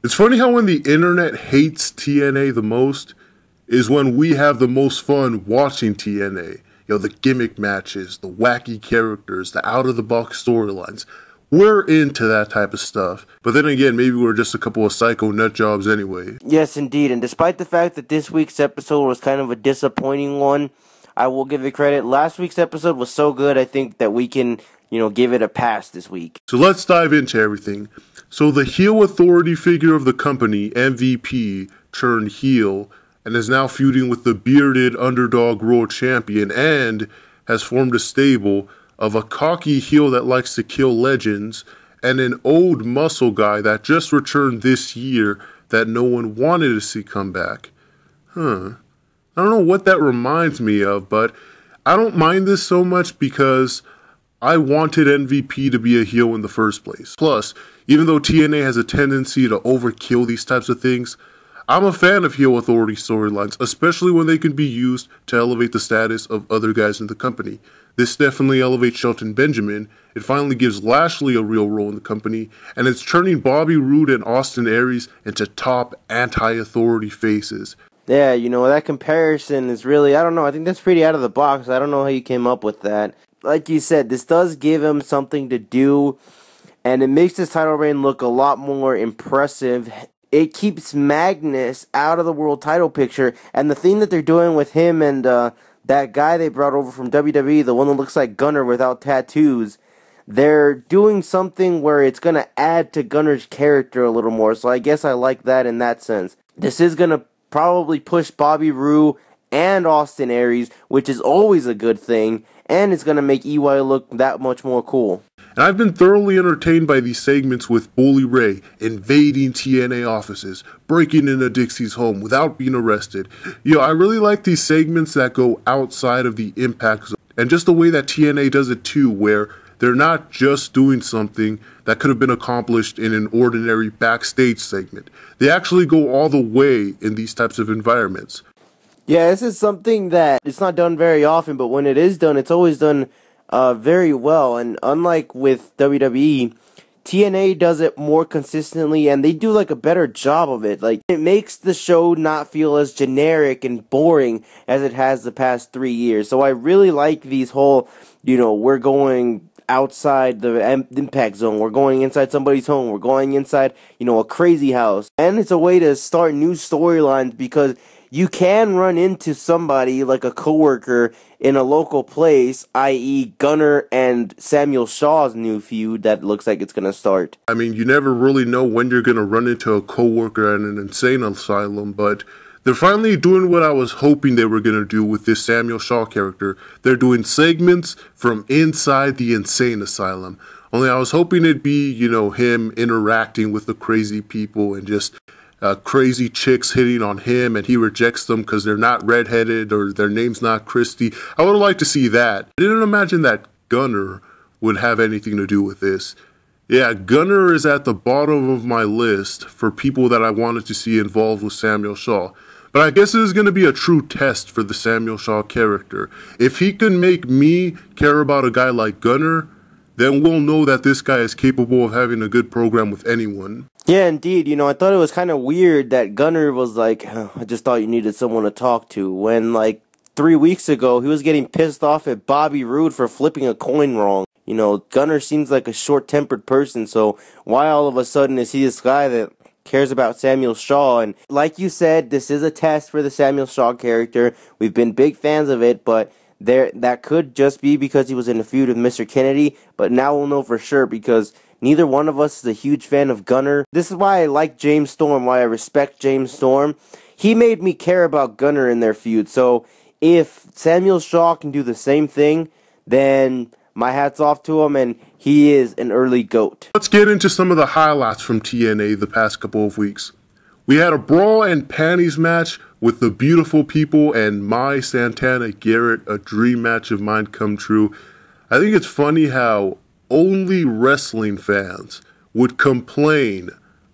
It's funny how when the internet hates TNA the most is when we have the most fun watching TNA. You know, the gimmick matches, the wacky characters, the out-of-the-box storylines. We're into that type of stuff. But then again, maybe we're just a couple of psycho nut jobs anyway. Yes, indeed. And despite the fact that this week's episode was kind of a disappointing one, I will give it credit. Last week's episode was so good, I think that we can, give it a pass this week. So let's dive into everything. So the heel authority figure of the company, MVP, turned heel and is now feuding with the bearded underdog world champion and has formed a stable of a cocky heel that likes to kill legends and an old muscle guy that just returned this year that no one wanted to see come back. I don't know what that reminds me of, but I don't mind this so much because I wanted MVP to be a heel in the first place. Plus, even though TNA has a tendency to overkill these types of things, I'm a fan of heel authority storylines, especially when they can be used to elevate the status of other guys in the company. This definitely elevates Shelton Benjamin, it finally gives Lashley a real role in the company, and it's turning Bobby Roode and Austin Aries into top anti-authority faces. Yeah, that comparison is really, I don't know, I think that's pretty out of the box. I don't know how you came up with that. Like you said, this does give him something to do, and it makes this title reign look a lot more impressive. It keeps Magnus out of the world title picture, and the thing that they're doing with him and that guy they brought over from WWE, the one that looks like Gunner without tattoos, they're doing something where it's going to add to Gunner's character a little more, so I guess I like that in that sense. This is going to probably push Bobby Roode and Austin Aries, which is always a good thing, and it's going to make EY look that much more cool. And I've been thoroughly entertained by these segments with Bully Ray invading TNA offices, breaking into Dixie's home without being arrested. I really like these segments that go outside of the Impact zone. And just the way that TNA does it too, where they're not just doing something that could have been accomplished in an ordinary backstage segment. They actually go all the way in these types of environments. Yeah, this is something that it's not done very often, but when it is done, it's always done very well. And unlike with WWE, TNA does it more consistently, and they do like a better job of it. Like, it makes the show not feel as generic and boring as it has the past 3 years. So I really like these whole, we're going outside the Impact Zone, we're going inside somebody's home, we're going inside, a crazy house. And it's a way to start new storylines because you can run into somebody like a coworker in a local place, i.e. Gunner and Samuel Shaw's new feud that looks like it's going to start. I mean, you never really know when you're going to run into a coworker at an insane asylum, but they're finally doing what I was hoping they were going to do with this Samuel Shaw character. They're doing segments from inside the insane asylum. Only I was hoping it'd be, him interacting with the crazy people and just crazy chicks hitting on him and he rejects them because they're not redheaded or their name's not Christy. I would have liked to see that. I didn't imagine that Gunner would have anything to do with this. Yeah, Gunner is at the bottom of my list for people that I wanted to see involved with Samuel Shaw. But I guess it is going to be a true test for the Samuel Shaw character. If he can make me care about a guy like Gunner, then we'll know that this guy is capable of having a good program with anyone. Yeah, indeed. I thought it was kind of weird that Gunner was like, I just thought you needed someone to talk to, when, 3 weeks ago, he was getting pissed off at Bobby Roode for flipping a coin wrong. Gunner seems like a short-tempered person, so why all of a sudden is he this guy that cares about Samuel Shaw? And like you said, this is a test for the Samuel Shaw character. We've been big fans of it, but that could just be because he was in a feud with Mr. Kennedy, but now we'll know for sure because neither one of us is a huge fan of Gunner. This is why I like James Storm, why I respect James Storm. He made me care about Gunner in their feud, so if Samuel Shaw can do the same thing, then my hat's off to him, and he is an early GOAT. Let's get into some of the highlights from TNA the past couple of weeks. We had a bra and panties match with the Beautiful People and Mai Santana Garrett, a dream match of mine come true. I think it's funny how only wrestling fans would complain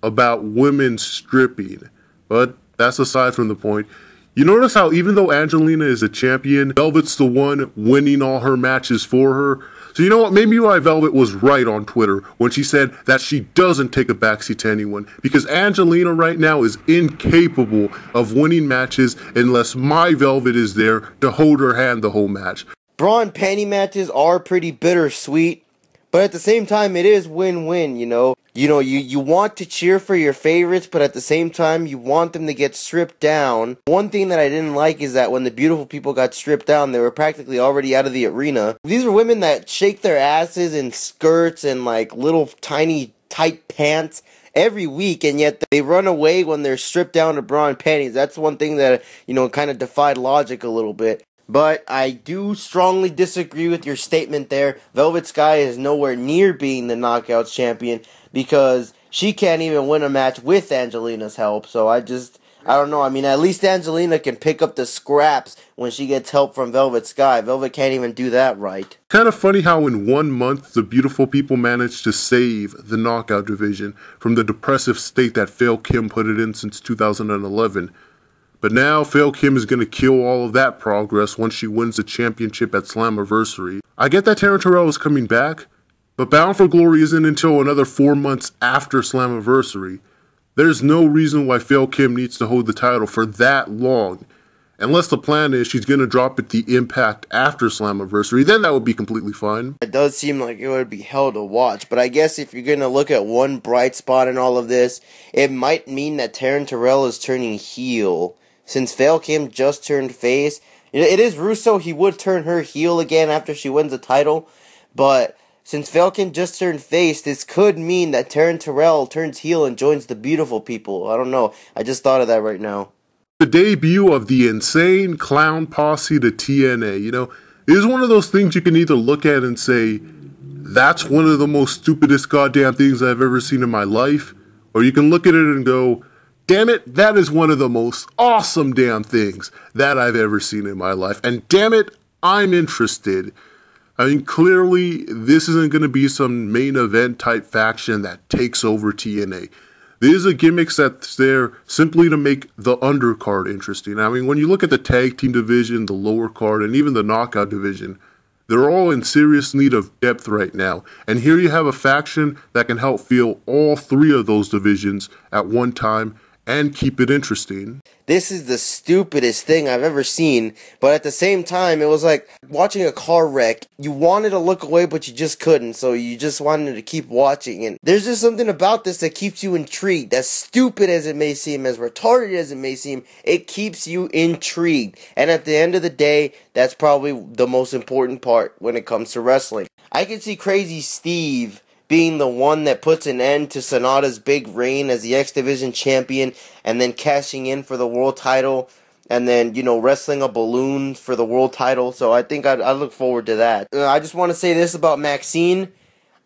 about women stripping, but that's aside from the point. You notice how even though Angelina is a champion, Velvet's the one winning all her matches for her. So you know what? Maybe White Velvet was right on Twitter when she said that she doesn't take a backseat to anyone, because Angelina right now is incapable of winning matches unless My Velvet is there to hold her hand the whole match. Bra and panty matches are pretty bittersweet, but at the same time, it is win-win, you know. You want to cheer for your favorites, but at the same time, you want them to get stripped down. One thing that I didn't like is that when the beautiful people got stripped down, they were practically already out of the arena. These are women that shake their asses in skirts and like little tiny tight pants every week, and yet they run away when they're stripped down to bra and panties. That's one thing that, kind of defied logic a little bit. But I do strongly disagree with your statement there. Velvet Sky is nowhere near being the Knockouts champion because she can't even win a match with Angelina's help. So I don't know. I mean, at least Angelina can pick up the scraps when she gets help from Velvet Sky. Velvet can't even do that right. Kind of funny how in 1 month, the beautiful people managed to save the Knockout division from the depressive state that Fail Kim put it in since 2011. But now, Fail Kim is going to kill all of that progress once she wins the championship at Slammiversary. I get that Taryn Terrell is coming back, but Bound for Glory isn't until another 4 months after Slammiversary. There's no reason why Fail Kim needs to hold the title for that long. Unless the plan is she's going to drop it the Impact after Slammiversary, then that would be completely fine. It does seem like it would be hell to watch, but I guess if you're going to look at one bright spot in all of this, it might mean that Taryn Terrell is turning heel. Since Fail Kim just turned face, it is Russo, he would turn her heel again after she wins the title, but since Fail Kim just turned face, this could mean that Taryn Terrell turns heel and joins the beautiful people. I don't know, I just thought of that right now. The debut of the insane clown posse to TNA, it is one of those things you can either look at and say, that's one of the most stupidest goddamn things I've ever seen in my life, or you can look at it and go, damn it, that is one of the most awesome damn things that I've ever seen in my life. And damn it, I'm interested. I mean, clearly, this isn't going to be some main event type faction that takes over TNA. These are gimmicks that's there simply to make the undercard interesting. I mean, when you look at the tag team division, the lower card, and even the knockout division, they're all in serious need of depth right now. And here you have a faction that can help fill all three of those divisions at one time and keep it interesting. This is the stupidest thing I've ever seen, but at the same time, it was like watching a car wreck. You wanted to look away, but you just couldn't, so you just wanted to keep watching. And there's just something about this that keeps you intrigued. As stupid as it may seem, as retarded as it may seem, it keeps you intrigued. And at the end of the day, that's probably the most important part when it comes to wrestling. I can see Crazy Steve being the one that puts an end to Sonata's big reign as the X Division champion, and then cashing in for the world title, and then, wrestling a balloon for the world title. So I think I look forward to that. I just want to say this about Maxine.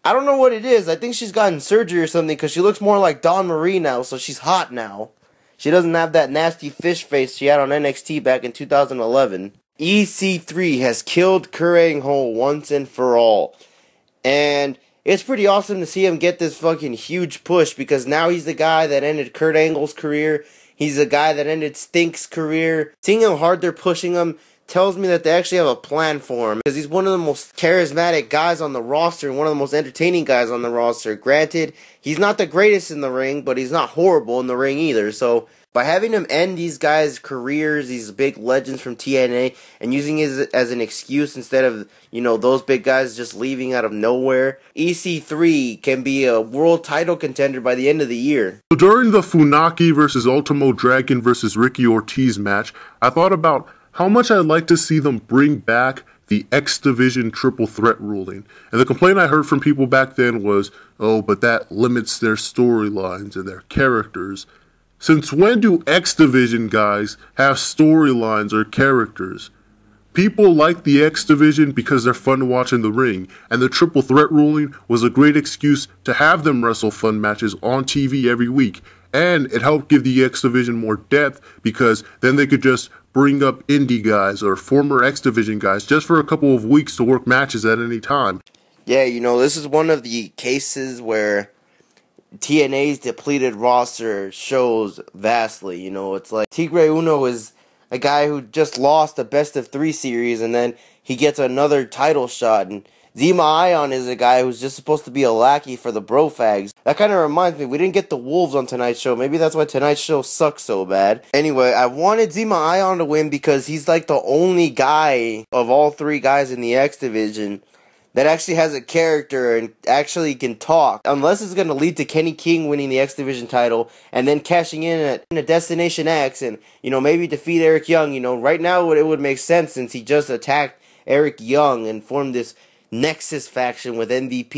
I don't know what it is. I think she's gotten surgery or something, because she looks more like Dawn Marie now, so she's hot now. She doesn't have that nasty fish face she had on NXT back in 2011. EC3 has killed Kurt Angle once and for all. And it's pretty awesome to see him get this fucking huge push, because now he's the guy that ended Kurt Angle's career. He's the guy that ended Stink's career. Seeing how hard they're pushing him tells me that they actually have a plan for him, because he's one of the most charismatic guys on the roster and one of the most entertaining guys on the roster. Granted, he's not the greatest in the ring, but he's not horrible in the ring either. So by having him end these guys' careers, these big legends from TNA, and using it as an excuse instead of, those big guys just leaving out of nowhere, EC3 can be a world title contender by the end of the year. So during the Funaki versus Ultimo Dragon versus Ricky Ortiz match, I thought about how much I'd like to see them bring back the X Division triple threat ruling. And the complaint I heard from people back then was, oh, but that limits their storylines and their characters. Since when do X Division guys have storylines or characters? People like the X Division because they're fun to watch in the ring, and the triple threat ruling was a great excuse to have them wrestle fun matches on TV every week. And it helped give the X Division more depth, because then they could just bring up indie guys or former X Division guys just for a couple of weeks to work matches at any time. Yeah, this is one of the cases where TNA's depleted roster shows vastly. It's like Tigre Uno is a guy who just lost a best of 3 series, and then he gets another title shot, and Zema Ion is a guy who's just supposed to be a lackey for the bro fags. That kind of reminds me, we didn't get the Wolves on tonight's show. Maybe that's why tonight's show sucks so bad. Anyway, I wanted Zema Ion to win because he's like the only guy of all three guys in the X division that actually has a character and actually can talk. Unless it's going to lead to Kenny King winning the X Division title and then cashing in at a Destination X and, maybe defeat Eric Young. Right now it would make sense since he just attacked Eric Young and formed this Nexus faction with MVP.